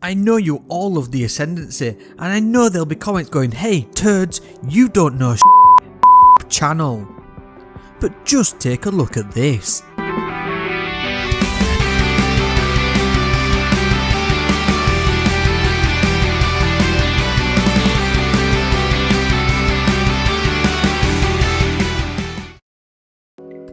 I know you all love the Ascendancy, and I know there'll be comments going, "Hey turds, you don't know channel." But just take a look at this.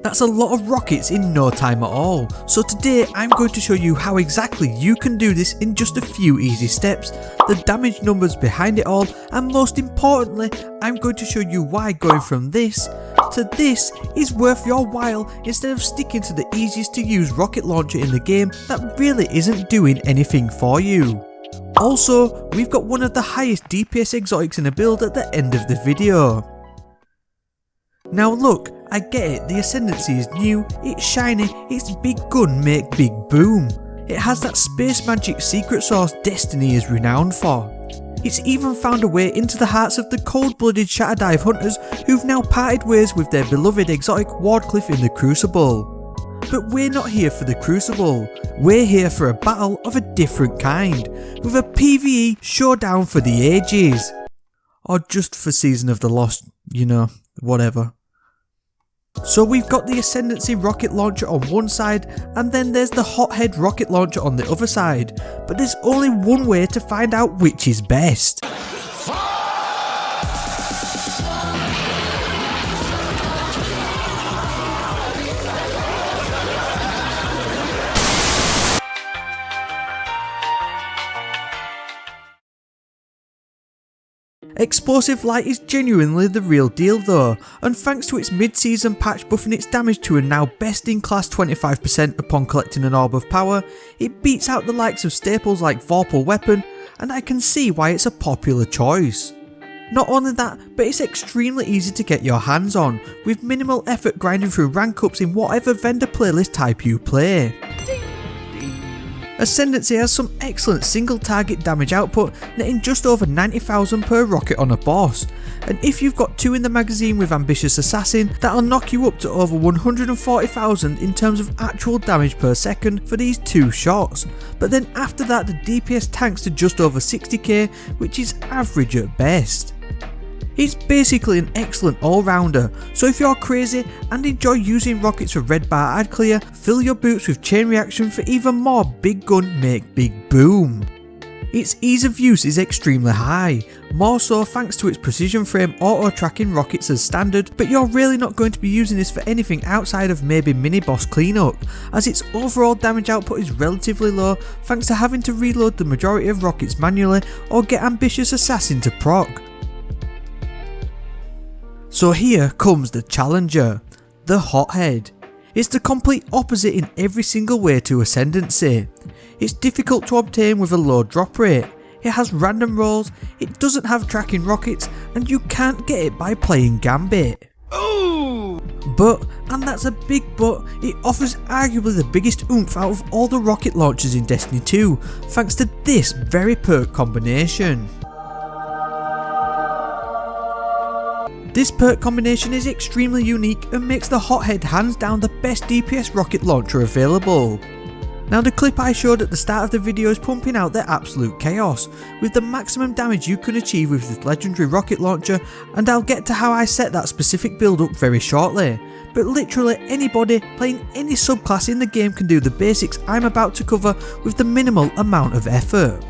That's a lot of rockets in no time at all, so today I'm going to show you how exactly you can do this in just a few easy steps, the damage numbers behind it all, and most importantly I'm going to show you why going from this to this is worth your while instead of sticking to the easiest to use rocket launcher in the game that really isn't doing anything for you. Also, we've got one of the highest DPS Exotics in a build at the end of the video. Now look, I get it, the Ascendancy is new, it's shiny, its big gun make big boom. It has that space magic secret sauce Destiny is renowned for. It's even found a way into the hearts of the cold-blooded Shatter Dive hunters who've now parted ways with their beloved exotic Wardcliff in the Crucible. But we're not here for the Crucible, we're here for a battle of a different kind, with a PvE showdown for the ages. Or just for Season of the Lost, you know, whatever. So we've got the Ascendancy rocket launcher on one side, and then there's the Hothead rocket launcher on the other side, but there's only one way to find out which is best. Explosive Light is genuinely the real deal though, and thanks to its mid-season patch buffing its damage to a now best in class 25% upon collecting an Orb of Power, it beats out the likes of staples like Vorpal Weapon, and I can see why it's a popular choice. Not only that, but it's extremely easy to get your hands on, with minimal effort grinding through rank ups in whatever vendor playlist type you play. Ascendancy has some excellent single target damage output, netting just over 90,000 per rocket on a boss, and if you've got 2 in the magazine with Ambitious Assassin, that'll knock you up to over 140,000 in terms of actual damage per second for these 2 shots, but then after that the DPS tanks to just over 60k, which is average at best. It's basically an excellent all-rounder, so if you're crazy and enjoy using rockets for red bar ad clear, fill your boots with chain reaction for even more big gun make big boom. Its ease of use is extremely high, more so thanks to its precision frame auto tracking rockets as standard, but you're really not going to be using this for anything outside of maybe mini boss cleanup, as its overall damage output is relatively low thanks to having to reload the majority of rockets manually or get Ambitious Assassin to proc. So here comes the challenger, the Hothead. It's the complete opposite in every single way to Ascendancy. It's difficult to obtain with a low drop rate, it has random rolls, it doesn't have tracking rockets, and you can't get it by playing Gambit. Ooh! But, and that's a big but, it offers arguably the biggest oomph out of all the rocket launchers in Destiny 2, thanks to this very perk combination. This perk combination is extremely unique and makes the Hothead hands down the best DPS rocket launcher available. Now the clip I showed at the start of the video is pumping out their absolute chaos, with the maximum damage you can achieve with this legendary rocket launcher, and I'll get to how I set that specific build up very shortly, but literally anybody playing any subclass in the game can do the basics I'm about to cover with the minimal amount of effort.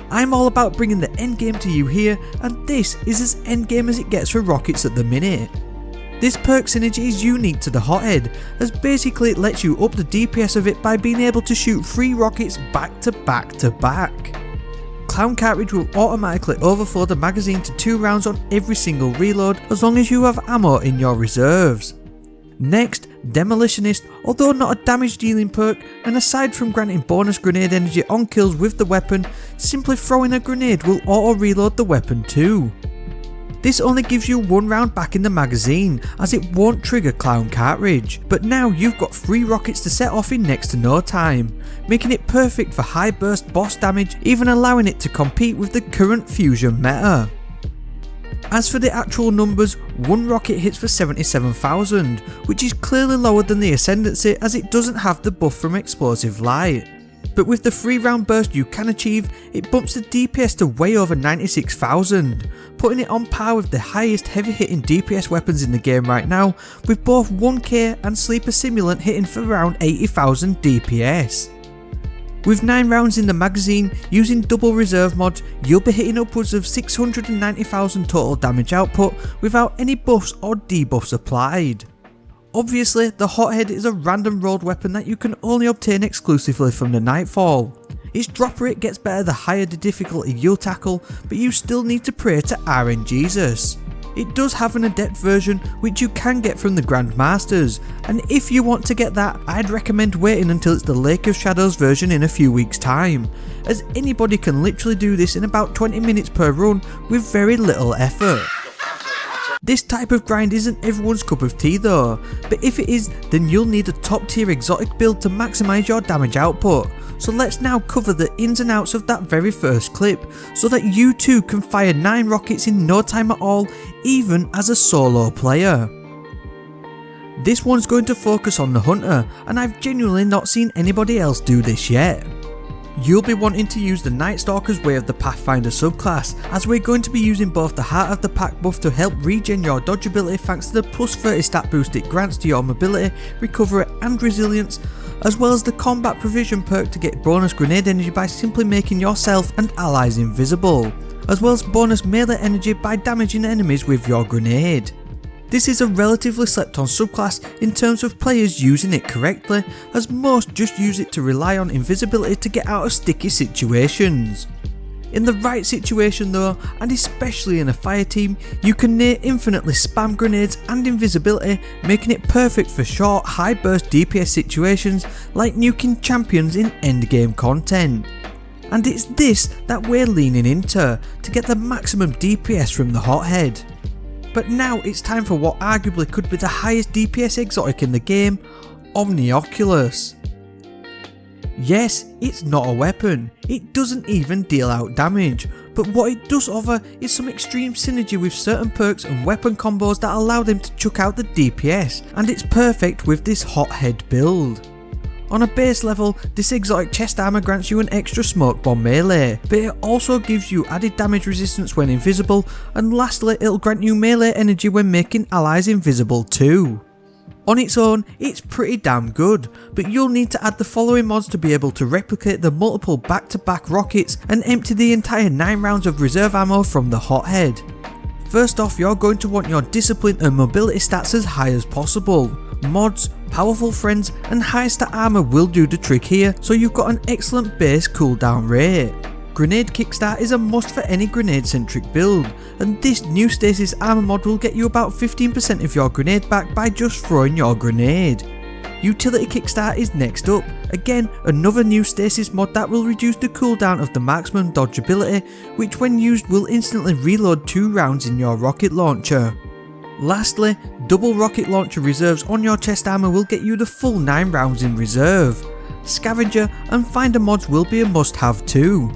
I'm all about bringing the endgame to you here, and this is as endgame as it gets for rockets at the minute. This perk synergy is unique to the Hothead, as basically it lets you up the DPS of it by being able to shoot 3 rockets back to back to back. Clown Cartridge will automatically overflow the magazine to 2 rounds on every single reload as long as you have ammo in your reserves. Next, Demolitionist, although not a damage dealing perk, and aside from granting bonus grenade energy on kills with the weapon, simply throwing a grenade will auto reload the weapon too. This only gives you 1 round back in the magazine, as it won't trigger Clown Cartridge, but now you've got 3 rockets to set off in next to no time, making it perfect for high burst boss damage, even allowing it to compete with the current fusion meta. As for the actual numbers, 1 rocket hits for 77,000, which is clearly lower than the Ascendancy as it doesn't have the buff from Explosive Light. But with the 3-round burst you can achieve, it bumps the DPS to way over 96,000, putting it on par with the highest heavy hitting DPS weapons in the game right now, with both 1k and Sleeper Simulant hitting for around 80,000 DPS. With 9 rounds in the magazine, using double reserve mod, you'll be hitting upwards of 690,000 total damage output without any buffs or debuffs applied. Obviously, the Hothead is a random rolled weapon that you can only obtain exclusively from the Nightfall. Its drop rate gets better the higher the difficulty you'll tackle, but you still need to pray to RNGesus. It does have an adept version which you can get from the Grandmasters, and if you want to get that, I'd recommend waiting until it's the Lake of Shadows version in a few weeks time, as anybody can literally do this in about 20 minutes per run with very little effort. This type of grind isn't everyone's cup of tea though, but if it is, then you'll need a top tier exotic build to maximise your damage output. So let's now cover the ins and outs of that very first clip, so that you too can fire 9 rockets in no time at all, even as a solo player. This one's going to focus on the Hunter, and I've genuinely not seen anybody else do this yet. You'll be wanting to use the Night Stalker's way of the Pathfinder subclass, as we're going to be using both the Heart of the Pack buff to help regen your dodge ability thanks to the plus 30 stat boost it grants to your mobility, recovery and resilience, as well as the Combat Provision perk to get bonus grenade energy by simply making yourself and allies invisible, as well as bonus melee energy by damaging enemies with your grenade. This is a relatively slept on subclass in terms of players using it correctly, as most just use it to rely on invisibility to get out of sticky situations. In the right situation though, and especially in a fire team, you can near infinitely spam grenades and invisibility, making it perfect for short, high burst DPS situations like nuking champions in endgame content. And it's this that we're leaning into, to get the maximum DPS from the Hothead. But now it's time for what arguably could be the highest DPS exotic in the game, Omnioculus. Yes, it's not a weapon, it doesn't even deal out damage, but what it does offer is some extreme synergy with certain perks and weapon combos that allow them to chuck out the DPS, and it's perfect with this Hothead build. On a base level, this exotic chest armor grants you an extra smoke bomb melee, but it also gives you added damage resistance when invisible, and lastly it'll grant you melee energy when making allies invisible too. On its own, it's pretty damn good, but you'll need to add the following mods to be able to replicate the multiple back-to-back rockets and empty the entire 9 rounds of reserve ammo from the Hothead. First off, you're going to want your discipline and mobility stats as high as possible. Mods, powerful friends and high stat armor will do the trick here, so you've got an excellent base cooldown rate. Grenade kickstart is a must for any grenade centric build, and this new stasis armor mod will get you about 15% of your grenade back by just throwing your grenade. Utility kickstart is next up, again another new stasis mod that will reduce the cooldown of the marksman dodge ability, which when used will instantly reload 2 rounds in your rocket launcher. Lastly, double rocket launcher reserves on your chest armor will get you the full 9 rounds in reserve. Scavenger and finder mods will be a must have too.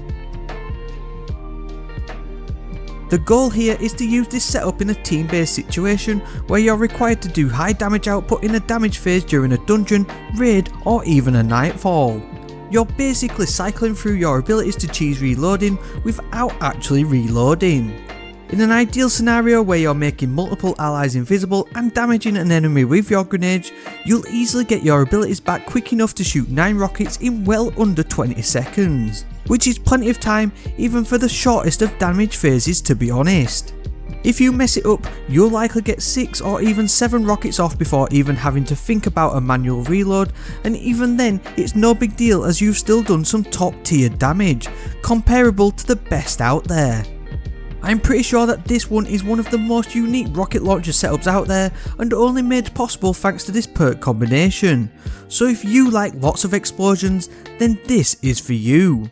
The goal here is to use this setup in a team based situation where you're required to do high damage output in a damage phase during a dungeon, raid or even a nightfall. You're basically cycling through your abilities to cheese reloading without actually reloading. In an ideal scenario where you're making multiple allies invisible and damaging an enemy with your grenades, you'll easily get your abilities back quick enough to shoot 9 rockets in well under 20 seconds, which is plenty of time even for the shortest of damage phases, to be honest. If you mess it up, you'll likely get 6 or even 7 rockets off before even having to think about a manual reload, and even then it's no big deal as you've still done some top tier damage, comparable to the best out there. I'm pretty sure that this one is one of the most unique rocket launcher setups out there, and only made possible thanks to this perk combination, so if you like lots of explosions, then this is for you.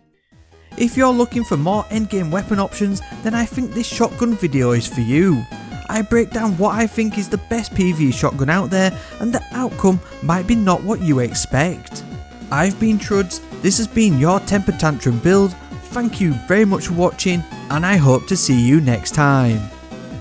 If you're looking for more endgame weapon options, then I think this shotgun video is for you. I break down what I think is the best PvE shotgun out there, and the outcome might be not what you expect. I've been Truds, this has been your Temper Tantrum build. Thank you very much for watching, and I hope to see you next time.